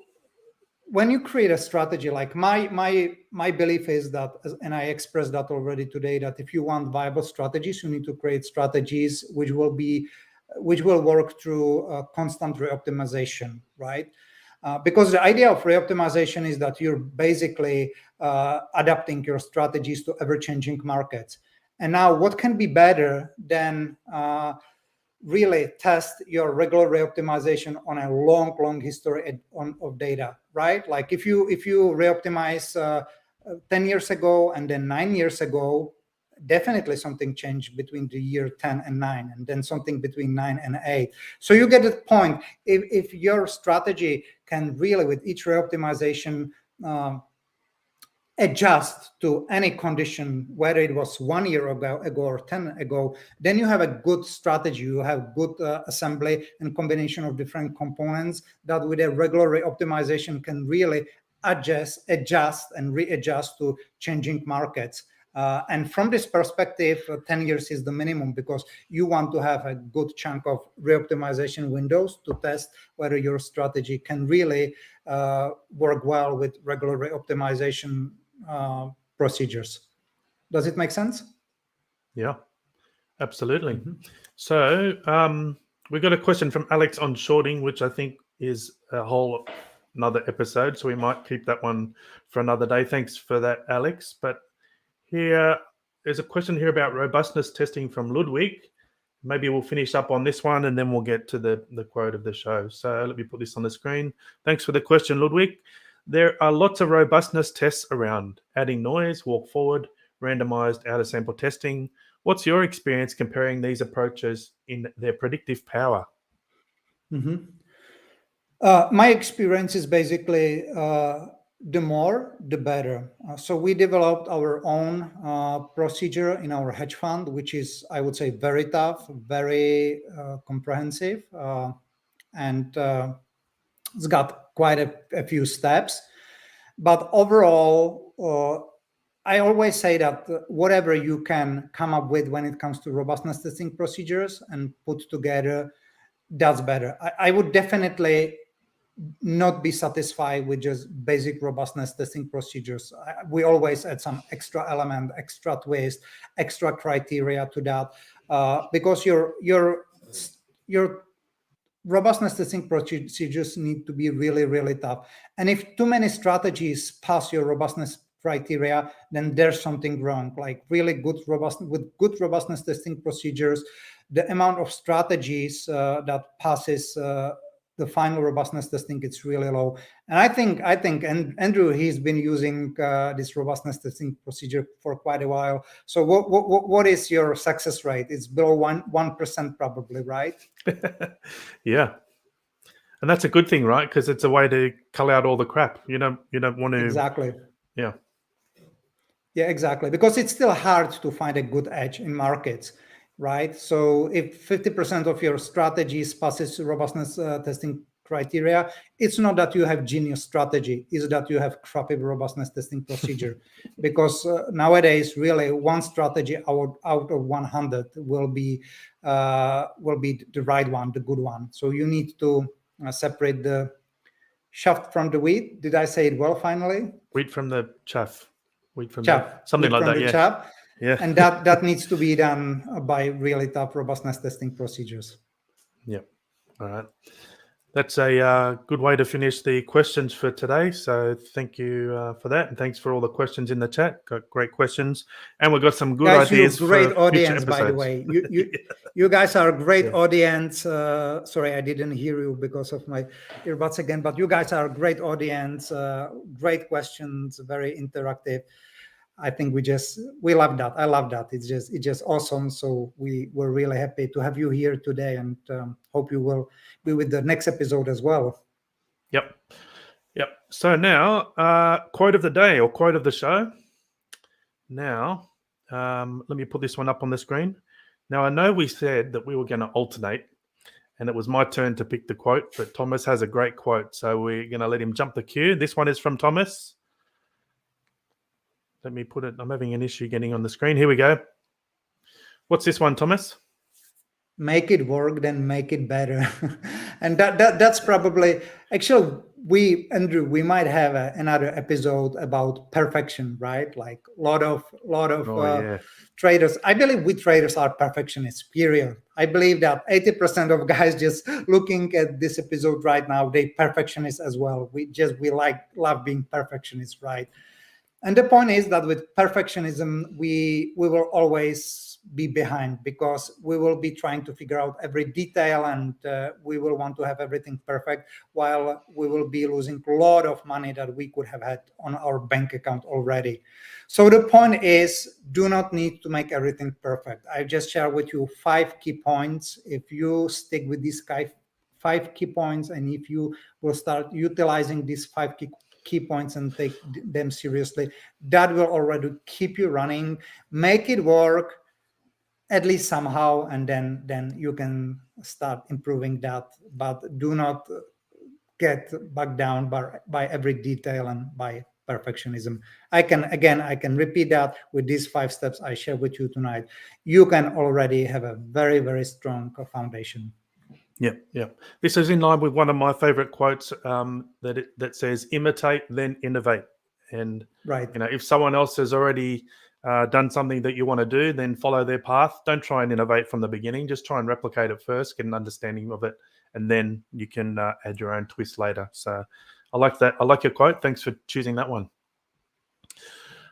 create a strategy, like my belief is that, and I expressed that already today, that if you want viable strategies, you need to create strategies which will work through constant reoptimization, right? Because the idea of reoptimization is that you're basically adapting your strategies to ever-changing markets. And now, what can be better than really test your regular reoptimization on a long history of data, right? Like if you reoptimize 10 years ago and then 9 years ago, definitely something changed between the year 10 and 9, and then something between 9 and 8. So you get the point. If your strategy can really, with each reoptimization, adjust to any condition, whether it was 1 year ago or 10 ago, then you have a good strategy. You have good assembly and combination of different components that with a regular reoptimization can really adjust and readjust to changing markets. And from this perspective, 10 years is the minimum, because you want to have a good chunk of reoptimization windows to test whether your strategy can really work well with regular reoptimization procedures. Does it make sense? Yeah, absolutely. So we got a question from Alex on shorting, which I think is a whole another episode. So we might keep that one for another day. Thanks for that, Alex. But here there's a question here about robustness testing from Ludwig. Maybe we'll finish up on this one and then we'll get to the quote of the show. So let me put this on the screen. Thanks for the question, Ludwig. There are lots of robustness tests around, adding noise, walk forward, randomized out-of-sample testing. What's your experience comparing these approaches in their predictive power? My experience is basically the more, the better. So we developed our own procedure in our hedge fund, which is, I would say, very tough, very comprehensive, and it's got quite a few steps. But overall, I always say that whatever you can come up with when it comes to robustness testing procedures and put together, that's better. I would definitely not be satisfied with just basic robustness testing procedures. We always add some extra element, extra twist, extra criteria to that, because your robustness testing procedures need to be really tough. And if too many strategies pass your robustness criteria, then there's something wrong. Like really good robustness testing procedures, the amount of strategies that passes the final robustness testing, it's really low. And I think, and Andrew, he's been using this robustness testing procedure for quite a while. So what is your success rate? It's below 1% probably, right? Yeah. And that's a good thing, right? Because it's a way to cull out all the crap. You don't want to. Exactly. Yeah. Yeah, exactly. Because it's still hard to find a good edge in markets, right? So if 50% of your strategies passes robustness testing criteria, it's not that you have genius strategy, it's that you have crappy robustness testing procedure. Because nowadays, really, one strategy out of 100 will be the right one, the good one. So you need to separate the chaff from the wheat. Did I say it well? Finally, wheat from the chaff. Wheat from chaff. Something wheat like that. Yeah. Chaff. Yeah. And that needs to be done by really tough robustness testing procedures. Yeah. All right. That's a good way to finish the questions for today. So thank you for that. And thanks for all the questions in the chat. Got great questions. And we've got some good ideas for great audience, future by the episodes. way. You guys are a great audience. Sorry, I didn't hear you because of my earbuds again. But you guys are a great audience. Great questions, very interactive. I think we love that. I love that. It's just awesome. So we're really happy to have you here today, and hope you will be with the next episode as well. Yep. So now, quote of the day or quote of the show. Now, let me put this one up on the screen. Now, I know we said that we were going to alternate, and it was my turn to pick the quote, but Tomas has a great quote, so we're going to let him jump the queue. This one is from Tomas. Let me put it. I'm having an issue getting on the screen. Here we go. What's this one, Tomas? make it work, then make it better. And that's probably, actually, Andrew, we might have another episode about perfection, right? Like a lot of traders. I believe we traders are perfectionists, period. I believe that 80% of guys just looking at this episode right now, they perfectionists as well. We love being perfectionists, right? And the point is that with perfectionism, we will always be behind, because we will be trying to figure out every detail, and we will want to have everything perfect, while we will be losing a lot of money that we could have had on our bank account already. So the point is, do not need to make everything perfect. I just share with you 5 key points. If you stick with these 5 key points, and if you will start utilizing these 5 key points and take them seriously, that will already keep you running, make it work at least somehow, and then you can start improving that. But do not get bogged down by every detail and by perfectionism. I can repeat that with these 5 steps I share with you tonight. You can already have a very, very strong foundation. Yeah. This is in line with one of my favorite quotes that says, imitate, then innovate. And right. If someone else has already done something that you want to do, then follow their path. Don't try and innovate from the beginning. Just try and replicate it first, get an understanding of it, and then you can add your own twist later. So I like that. I like your quote. Thanks for choosing that one.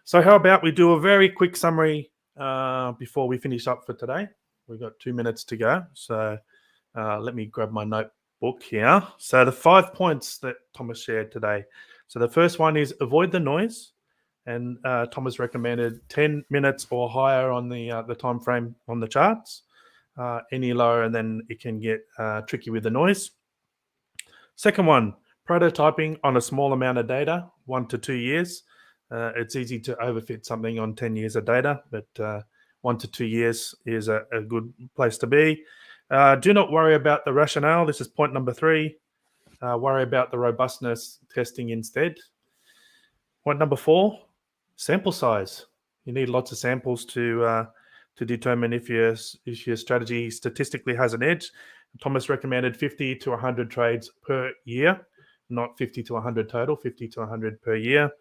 So how about we do a very quick summary before we finish up for today? We've got 2 minutes to go. So let me grab my notebook here. So the 5 points that Tomas shared today. So the first one is avoid the noise. And Tomas recommended 10 minutes or higher on the time frame on the charts. Any lower, and then it can get tricky with the noise. Second one, prototyping on a small amount of data, 1 to 2 years. It's easy to overfit something on 10 years of data, but 1 to 2 years is a good place to be. Do not worry about the rationale. This is point number 3. Worry about the robustness testing instead. Point number 4, sample size. You need lots of samples to determine if your strategy statistically has an edge. Tomas recommended 50 to 100 trades per year, not 50 to 100 total, 50 to 100 per year.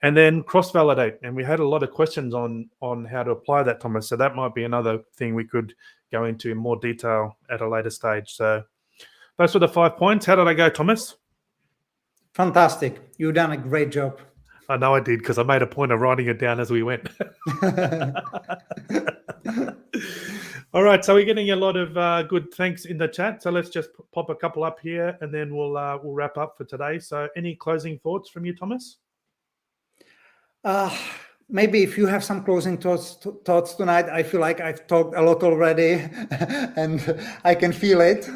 And then cross-validate. And we had a lot of questions on how to apply that, Tomas. So that might be another thing we could go into in more detail at a later stage. So those were the 5 points. How did I go, Tomas? Fantastic. You've done a great job. I know I did, because I made a point of writing it down as we went. All right, so we're getting a lot of good thanks in the chat. So let's just pop a couple up here, and then we'll wrap up for today. So any closing thoughts from you, Tomas? Maybe if you have some closing thoughts tonight. I feel like I've talked a lot already, and I can feel it.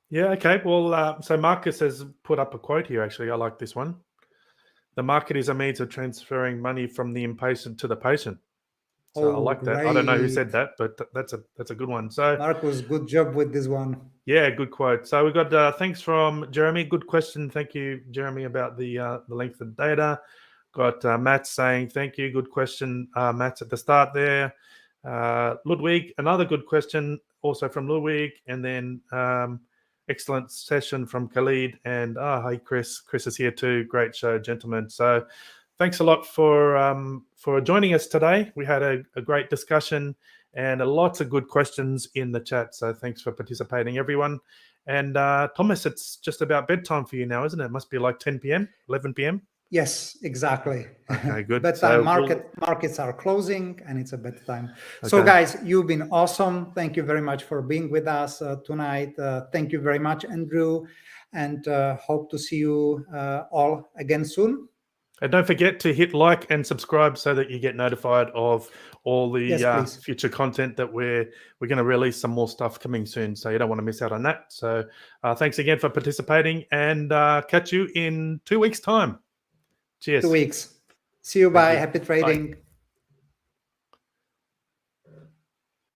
Yeah, okay. Well, so Marcus has put up a quote here, actually. I like this one. The market is a means of transferring money from the impatient to the patient. So I like that. I don't know who said that, but that's a good one. So Marcus, good job with this one. Yeah, good quote. So we got thanks from Jeremy. Good question. Thank you, Jeremy, about the length of data. Got Matt saying thank you. Good question, Matt's at the start there. Ludwig, another good question, also from Ludwig, and then excellent session from Khalid. And hey, Chris. Chris is here too. Great show, gentlemen. So thanks a lot for joining us today. We had a great discussion and lots of good questions in the chat. So thanks for participating, everyone. And Tomas, it's just about bedtime for you now, isn't it? It must be like 10 p.m., 11 p.m. Yes, exactly. Okay, good. Bedtime. Markets are closing, and it's a bedtime. Okay. So, guys, you've been awesome. Thank you very much for being with us tonight. Thank you very much, Andrew, and hope to see you all again soon. And don't forget to hit like and subscribe so that you get notified of all the future content that we're going to release. Some more stuff coming soon, so you don't want to miss out on that. So thanks again for participating, and catch you in 2 weeks' time. Cheers. 2 weeks. See you. Bye. Happy trading. Bye.